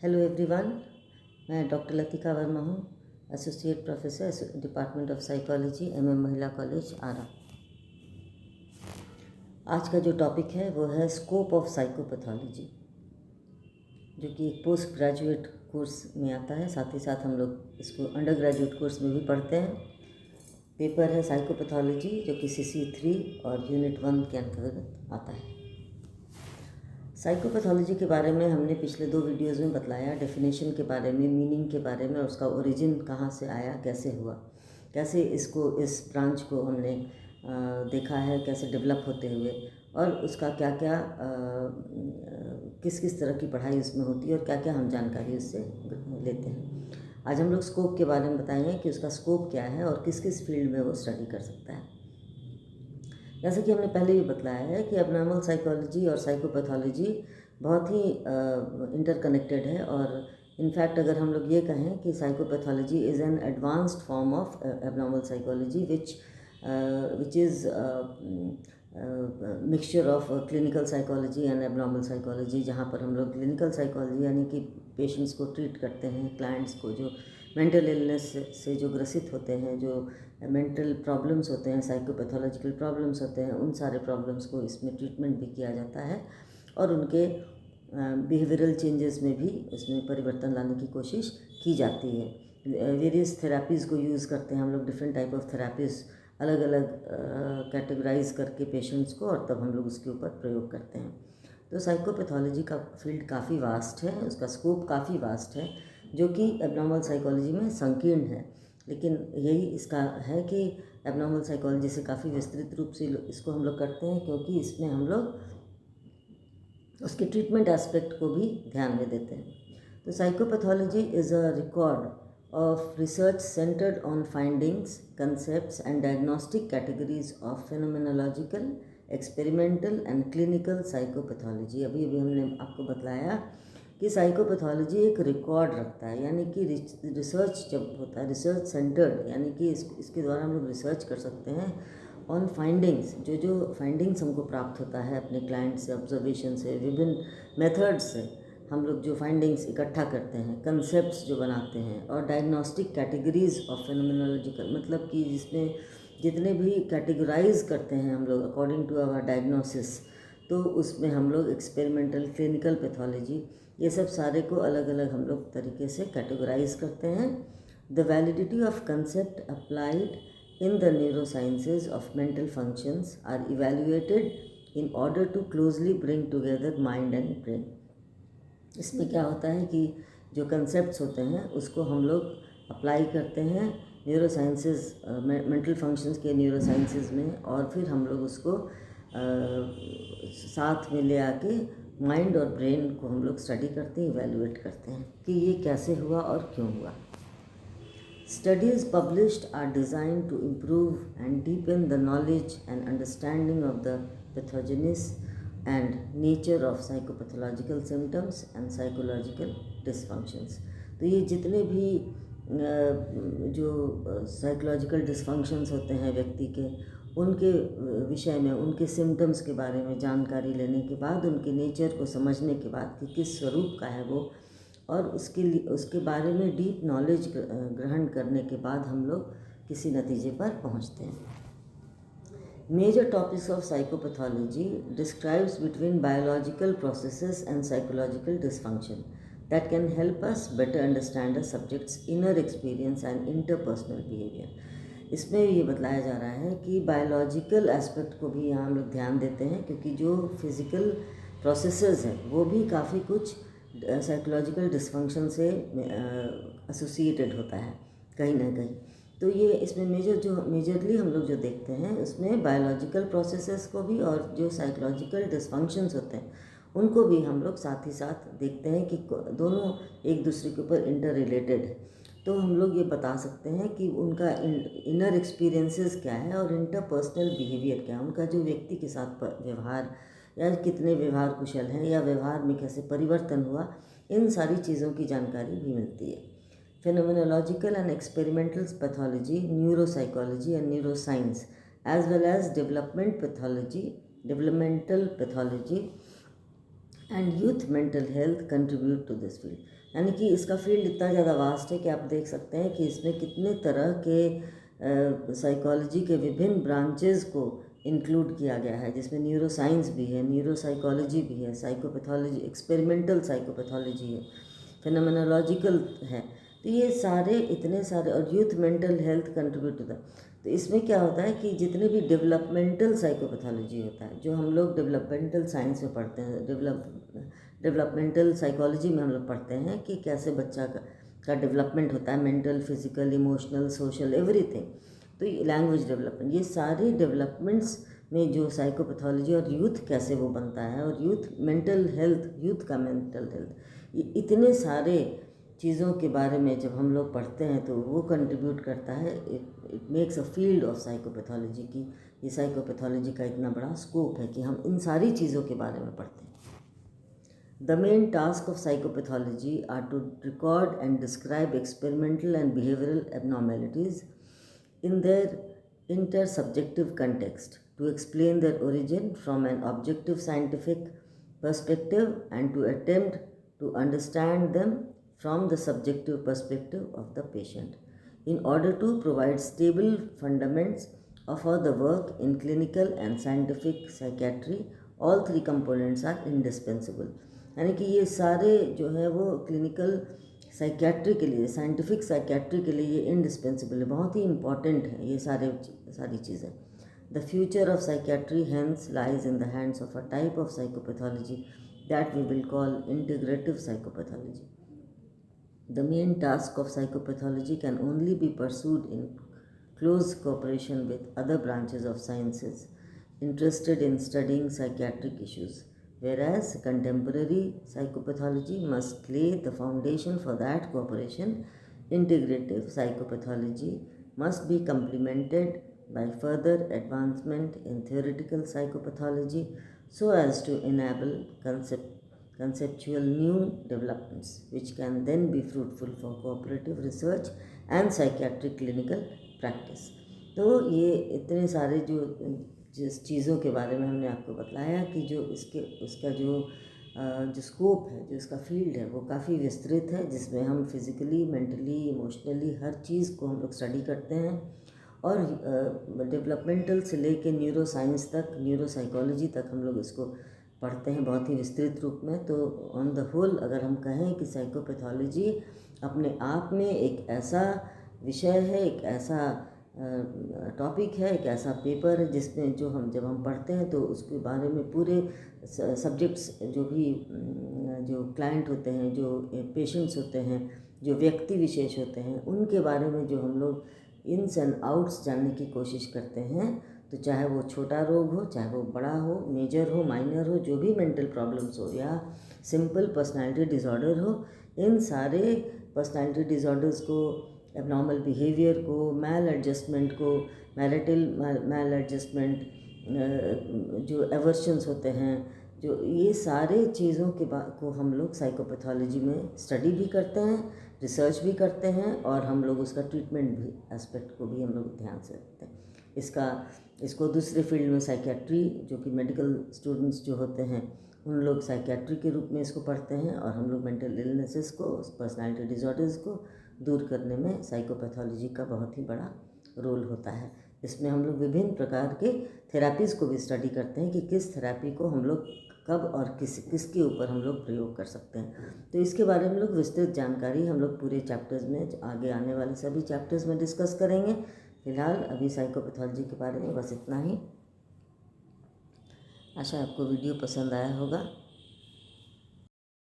Hello everyone, मैं doctor Latika Verma हूँ, associate professor department of psychology MM महिला कॉलेज आरा। आज का जो टॉपिक है वो है स्कोप ऑफ साइकोपैथोलॉजी, जो कि एक पोस्ट ग्रेजुएट कोर्स में आता है। साथ ही साथ हम लोग इसको अंडर ग्रेजुएट कोर्स में भी पढ़ते हैं। पेपर है साइकोपैथोलॉजी, जो कि CC3 और यूनिट 1 के अंतर्गत आता है। साइकोपैथोलॉजी के बारे में हमने पिछले 2 वीडियोस में बतलाया, डेफिनेशन के बारे में, मीनिंग के बारे में, उसका ओरिजिन कहाँ से आया, कैसे हुआ, कैसे इस ब्रांच को हमने देखा है, कैसे डेवलप होते हुए, और उसका क्या क्या किस किस तरह की पढ़ाई उसमें होती है और क्या क्या हम जानकारी उससे लेते हैं। आज हम लोग स्कोप के बारे में बताएंगे कि उसका स्कोप क्या है और किस किस फील्ड में वो स्टडी कर सकता है। जैसे कि हमने पहले भी बतलाया है कि एबनॉर्मल साइकोलॉजी और साइकोपैथोलॉजी बहुत ही इंटरकनेक्टेड है, और इनफैक्ट अगर हम लोग ये कहें कि psychopathology is an advanced form of abnormal psychology which is mixture of clinical psychology and abnormal psychology, जहाँ पर हम लोग क्लिनिकल साइकोलॉजी यानी कि पेशेंट्स को ट्रीट करते हैं, क्लाइंट्स को जो मेंटल इलनेस से जो ग्रसित होते हैं, जो मेंटल प्रॉब्लम्स होते हैं, साइकोपैथोलॉजिकल प्रॉब्लम्स होते हैं, उन सारे प्रॉब्लम्स को इसमें ट्रीटमेंट भी किया जाता है और उनके बिहेवियरल चेंजेस में भी इसमें परिवर्तन लाने की कोशिश की जाती है। वेरियस थेरापीज़ को यूज़ करते हैं हम लोग, डिफरेंट टाइप ऑफ थेरापीज़ अलग अलग कैटेगराइज करके पेशेंट्स को, और तब हम लोग उसके ऊपर प्रयोग करते हैं। तो साइकोपैथोलॉजी का फील्ड काफ़ी वास्ट है, उसका स्कोप काफ़ी वास्ट है, जो कि एबनॉर्मल साइकोलॉजी में संकीर्ण है। लेकिन यही इसका है कि एबनॉर्मल साइकोलॉजी से काफ़ी विस्तृत रूप से इसको हम लोग करते हैं, क्योंकि इसमें हम लोग उसके ट्रीटमेंट एस्पेक्ट को भी ध्यान में देते हैं। तो psychopathology is a record of research centered on findings, concepts and diagnostic categories of phenomenological, experimental and clinical psychopathology। अभी हमने आपको बतलाया कि साइकोपैथोलॉजी एक रिकॉर्ड रखता है, यानी कि रिसर्च जब होता है, रिसर्च सेंटर्ड, यानी कि इसके द्वारा हम लोग रिसर्च कर सकते हैं ऑन फाइंडिंग्स, जो फाइंडिंग्स हमको प्राप्त होता है अपने क्लाइंट से, ऑब्जर्वेशन से, विभिन्न मेथड्स से हम लोग जो फाइंडिंग्स इकट्ठा करते हैं, कंसेप्ट्स जो बनाते हैं, और डायग्नोस्टिक कैटेगरीज ऑफ फेनोमेनोलॉजिकल, मतलब कि जिसमें जितने भी कैटेगराइज करते हैं हम लोग अकॉर्डिंग टू आवर डायग्नोसिस, तो उसमें हम लोग एक्सपेरिमेंटल, क्लिनिकल पैथोलॉजी, ये सब सारे को अलग अलग हम लोग तरीके से कैटेगराइज करते हैं। The validity of concept applied in the neurosciences of mental functions are evaluated in order to closely bring together mind and brain। इसमें क्या होता है कि जो कंसेप्ट्स होते हैं उसको हम लोग अप्लाई करते हैं न्यूरोसाइंसेस, मेंटल फंक्शंस के न्यूरोसाइंसेस में, और फिर हम लोग उसको साथ में ले आके माइंड और ब्रेन को हम लोग स्टडी करते हैं, इवेल्युएट करते हैं कि ये कैसे हुआ और क्यों हुआ। Studies published are designed to improve and deepen the knowledge and understanding of the pathogenesis and nature of psychopathological symptoms and psychological dysfunctions। तो ये जितने भी जो साइकोलॉजिकल डिसफंक्शंस होते हैं व्यक्ति के, उनके विषय में, उनके सिम्टम्स के बारे में जानकारी लेने के बाद, उनके नेचर को समझने के बाद कि किस स्वरूप का है वो, और उसके बारे में डीप नॉलेज ग्रहण करने के बाद हम लोग किसी नतीजे पर पहुंचते हैं। Major topics of psychopathology describes between biological processes and psychological dysfunction that can help us better understand the subjects inner experience and interpersonal behaviour. इसमें ये बतलाया जा रहा है कि बायोलॉजिकल एस्पेक्ट को भी यहाँ हम लोग ध्यान देते हैं, क्योंकि जो फिज़िकल प्रोसेसेस हैं वो भी काफ़ी कुछ साइकोलॉजिकल डिसफंक्शन से एसोसिएटेड होता है कहीं ना कहीं। तो ये इसमें मेजरली हम लोग जो देखते हैं उसमें बायोलॉजिकल प्रोसेसेस को भी, और जो साइकोलॉजिकल डिसफंक्शंस होते हैं उनको भी हम लोग साथ ही साथ देखते हैं कि दोनों एक दूसरे के ऊपर इंटर रिलेटेड है। तो हम लोग ये बता सकते हैं कि उनका इनर एक्सपीरियंसेस क्या है और इंटरपर्सनल बिहेवियर क्या है, उनका जो व्यक्ति के साथ व्यवहार, या कितने व्यवहार कुशल हैं, या व्यवहार में कैसे परिवर्तन हुआ, इन सारी चीज़ों की जानकारी भी मिलती है। Phenomenological and experimental pathology, neuropsychology and neuroscience as well as developmental pathology and youth mental health contribute to this field. यानी कि इसका फील्ड इतना ज़्यादा वास्ट है कि आप देख सकते हैं कि इसमें कितने तरह के साइकोलॉजी के विभिन्न ब्रांचेस को इंक्लूड किया गया है, जिसमें न्यूरो साइंस भी है, न्यूरो साइकोलॉजी भी है, साइकोपैथोलॉजी, एक्सपेरिमेंटल साइकोपैथोलॉजी है, फिनोमेनोलॉजिकल है। तो ये सारे इतने सारे, और youth mental health contribute to the, तो इसमें क्या होता है कि जितने भी डेवलपमेंटल साइकोपैथोलॉजी होता है, जो हम लोग डेवलपमेंटल साइंस में पढ़ते हैं, डेवलपमेंटल साइकोलॉजी में हम लोग पढ़ते हैं कि कैसे बच्चा का डेवलपमेंट होता है, mental, physical, emotional, social, everything. तो ये लैंग्वेज डेवलपमेंट, ये सारे डेवलपमेंट्स में जो साइकोपैथोलॉजी और यूथ कैसे वो बनता है, और यूथ मेंटल हेल्थ, यूथ का मेंटल हेल्थ, ये इतने सारे चीज़ों के बारे में जब हम लोग पढ़ते हैं तो वो कंट्रीब्यूट करता है, it makes a field of psychopathology की ये साइकोपैथोलॉजी का इतना बड़ा स्कोप है कि हम इन सारी चीज़ों के बारे में पढ़ते हैं। The main task of psychopathology are to record and describe experimental and behavioral abnormalities in their intersubjective context, to explain their origin from an objective scientific perspective, and to attempt to understand them from the subjective perspective of the patient, in order to provide stable fundaments of how the work in clinical and scientific psychiatry. All three components are indispensable. यानी कि ये सारे जो है वो clinical psychiatry के लिए, scientific psychiatry के लिए ये इंडिस्पेंसिबल है, बहुत ही इंपॉर्टेंट है ये सारी चीज़ें। The future of psychiatry hence lies in the hands of a type of psychopathology that we will call integrative psychopathology. The main task of psychopathology can only be pursued इन close cooperation with other branches of sciences interested in studying psychiatric issues, whereas contemporary psychopathology must lay the foundation for that cooperation. Integrative psychopathology must be complemented by further advancement in theoretical psychopathology so as to enable conceptual new developments which can then be fruitful for cooperative research and psychiatric clinical practice. तो ये इतने सारे जिस चीज़ों के बारे में हमने आपको बताया कि जो उसका जो स्कोप है, जो इसका फील्ड है, वो काफ़ी विस्तृत है, जिसमें हम फिज़िकली, मेंटली, इमोशनली हर चीज़ को हम लोग स्टडी करते हैं, और डेवलपमेंटल से लेके न्यूरो साइंस तक, न्यूरो साइकोलॉजी तक हम लोग इसको पढ़ते हैं बहुत ही विस्तृत रूप में। तो ऑन द होल अगर हम कहें कि साइकोपैथोलॉजी अपने आप में एक ऐसा विषय है, एक ऐसा टॉपिक है, एक ऐसा पेपर है जिसमें जब हम पढ़ते हैं तो उसके बारे में पूरे सब्जेक्ट्स, जो क्लाइंट होते हैं, जो पेशेंट्स होते हैं, जो व्यक्ति विशेष होते हैं, उनके बारे में जो हम लोग इन्स एंड आउट्स जानने की कोशिश करते हैं। तो चाहे वो छोटा रोग हो, चाहे वो बड़ा हो, मेजर हो, माइनर हो, जो भी मेंटल प्रॉब्लम्स हो या सिंपल पर्सनालिटी डिसऑर्डर हो, इन सारे पर्सनालिटी डिसऑर्डर्स को, एबनॉर्मल बिहेवियर को, मैल एडजस्टमेंट को, मैरिटल मैल एडजस्टमेंट, जो एवर्शंस होते हैं, जो ये सारे चीज़ों को हम लोग साइकोपैथोलॉजी में स्टडी भी करते हैं, रिसर्च भी करते हैं, और हम लोग उसका ट्रीटमेंट भी एस्पेक्ट को भी हम लोग ध्यान से रखते हैं। इसको दूसरे फील्ड में साइकियाट्री, जो कि मेडिकल स्टूडेंट्स जो होते हैं उन लोग साइकियाट्री के रूप में इसको पढ़ते हैं, और हम लोग मेंटल इलनेसेस को, पर्सनालिटी डिसऑर्डर्स को दूर करने में साइकोपैथोलॉजी का बहुत ही बड़ा रोल होता है। इसमें हम लोग विभिन्न प्रकार के थेरापीज़ को भी स्टडी करते हैं कि किस थेरापी को हम लोग कब और किसके ऊपर हम लोग प्रयोग कर सकते हैं। तो इसके बारे में लोग विस्तृत जानकारी हम लोग पूरे चैप्टर्स में, आगे आने वाले सभी चैप्टर्स में डिस्कस करेंगे। फिलहाल अभी साइकोपैथोलॉजी के बारे में बस इतना ही। आशा आपको वीडियो पसंद आया होगा।